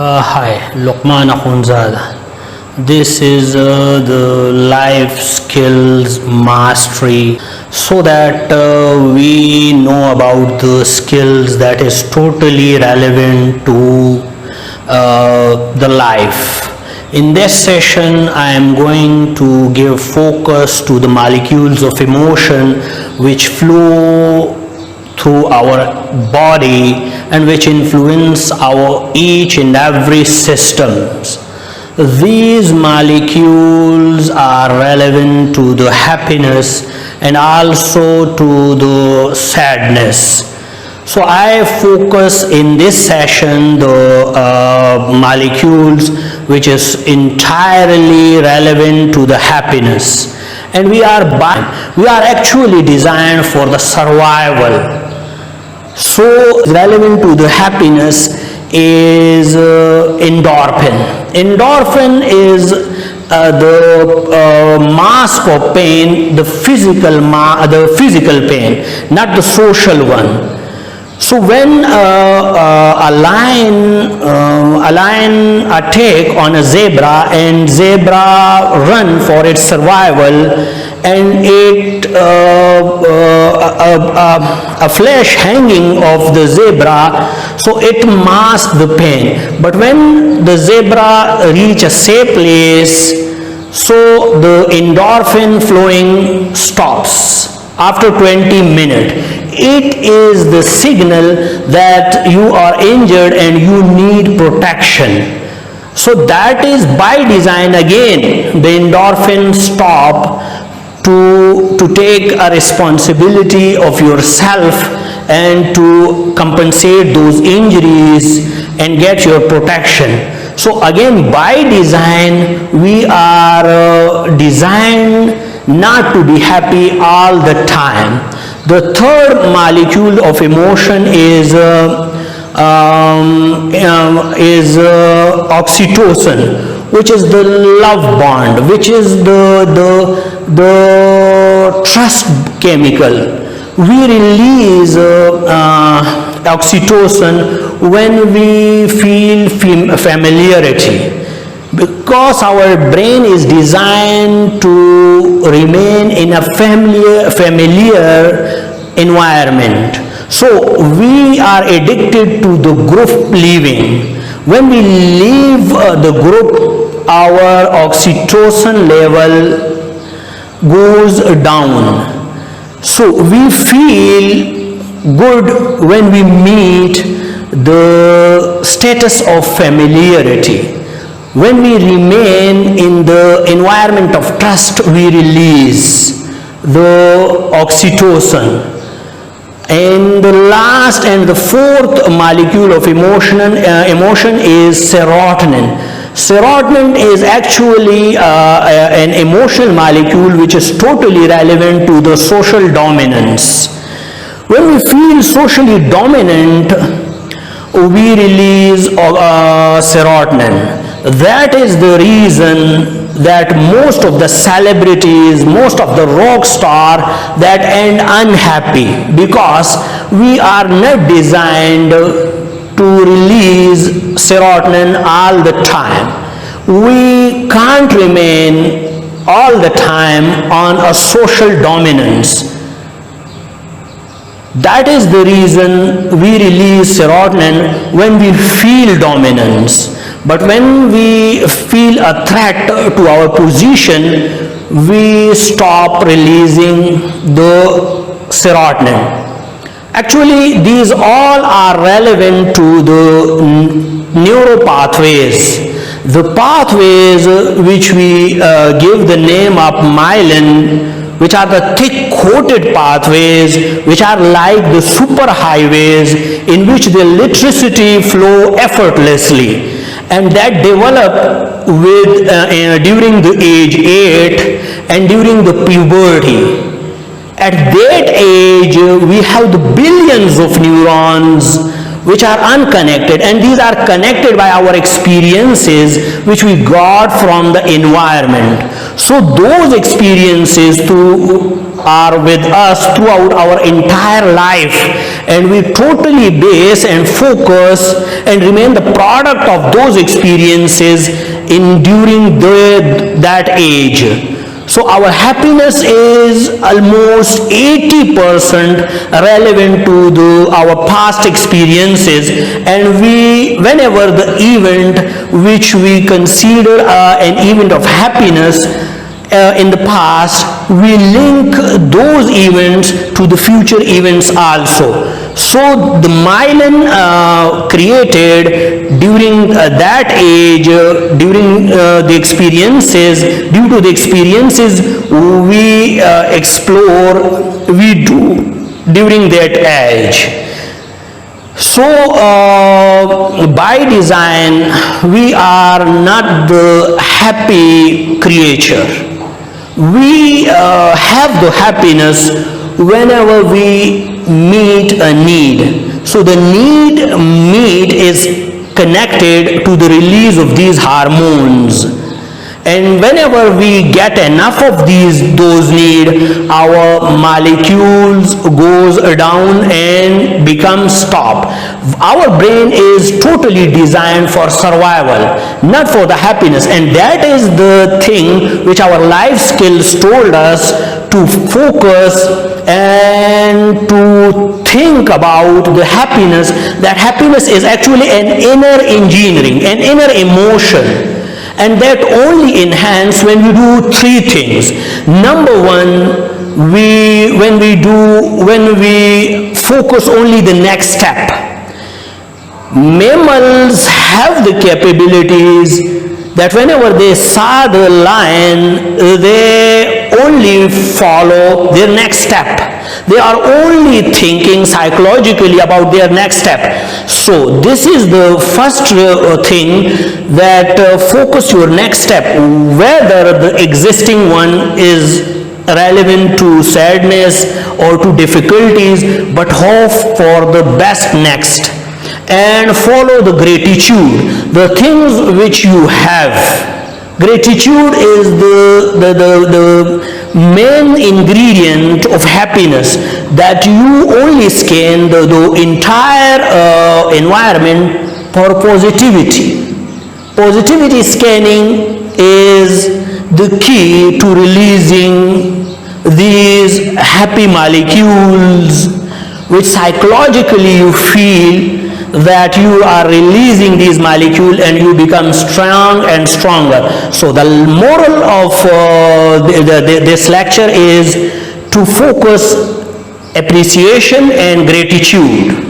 Hi, Luqman Akhunzada. This is the life skills mastery, so that we know about the skills that is totally relevant to the life. In this session, I am going to give focus to the molecules of emotion which flow through our body and which influence our each and every systems. These molecules are relevant to the happiness and also to the sadness. So I focus in this session the molecules which is entirely relevant to the happiness, and we are actually designed for the survival. So relevant to the happiness is endorphin. Endorphin is the mask of pain, the physical pain, not the social one. So when a lion attack on a zebra and zebra run for its survival, and a flesh hanging of the zebra, so it masks the pain. But when the zebra reach a safe place, so the endorphin flowing stops after 20 minutes. It is the signal that you are injured and you need protection. So that is by design again, the endorphin stop to take a responsibility of yourself and to compensate those injuries and get your protection. So again, by design, we are designed not to be happy all the time. The third molecule of emotion is oxytocin, which is the love bond, which is the trust chemical. We release oxytocin when we feel familiarity, because our brain is designed to remain in a familiar environment. So we are addicted to the group living. When we leave the group, our oxytocin level goes down. So we feel good when we meet the status of familiarity. When we remain in the environment of trust, we release the oxytocin. And the last and the fourth molecule of emotion is serotonin. Serotonin is actually an emotional molecule which is totally relevant to the social dominance. When we feel socially dominant, we release serotonin. That is the reason that most of the celebrities, most of the rock stars that end unhappy, because we are not designed to release serotonin all the time. We can't remain all the time on a social dominance. That is the reason we release serotonin when we feel dominance. But when we feel a threat to our position, we stop releasing the serotonin. Actually, these all are relevant to the neuropathways. The pathways which we give the name of myelin, which are the thick coated pathways, which are like the superhighways in which the electricity flow effortlessly, and that develop with during the age 8 and during the puberty. At that age, we have the billions of neurons which are unconnected, and these are connected by our experiences which we got from the environment. So those experiences through are with us throughout our entire life, and we totally base and focus and remain the product of those experiences during that age. So our happiness is almost 80% relevant to our past experiences, and whenever the event which we consider an event of happiness in the past, we link those events to the future events also. So the myelin created during that age, during the experiences, due to the experiences we do during that age. So by design, we are not the happy creature. We have the happiness whenever we meet a need. So the need is connected to the release of these hormones, and whenever we get enough of those needs, our molecules goes down and becomes stop. Our brain is totally designed for survival, not for the happiness, and that is the thing which our life skills told us to focus and to think about the happiness. That happiness is actually an inner engineering, an inner emotion, and that only enhance when we do three things. Number one, when we focus only the next step. Mammals have the capabilities that whenever they saw the lion, they only follow their next step. They are only thinking psychologically about their next step. So this is the first thing, that focus your next step, whether the existing one is relevant to sadness or to difficulties, but hope for the best next. And follow the gratitude, the things which you have. Gratitude is the main ingredient of happiness, that you only scan the entire environment for positivity. Positivity scanning is the key to releasing these happy molecules, which psychologically you feel that you are releasing these molecules and you become strong and stronger. So the moral of this lecture is to focus appreciation and gratitude.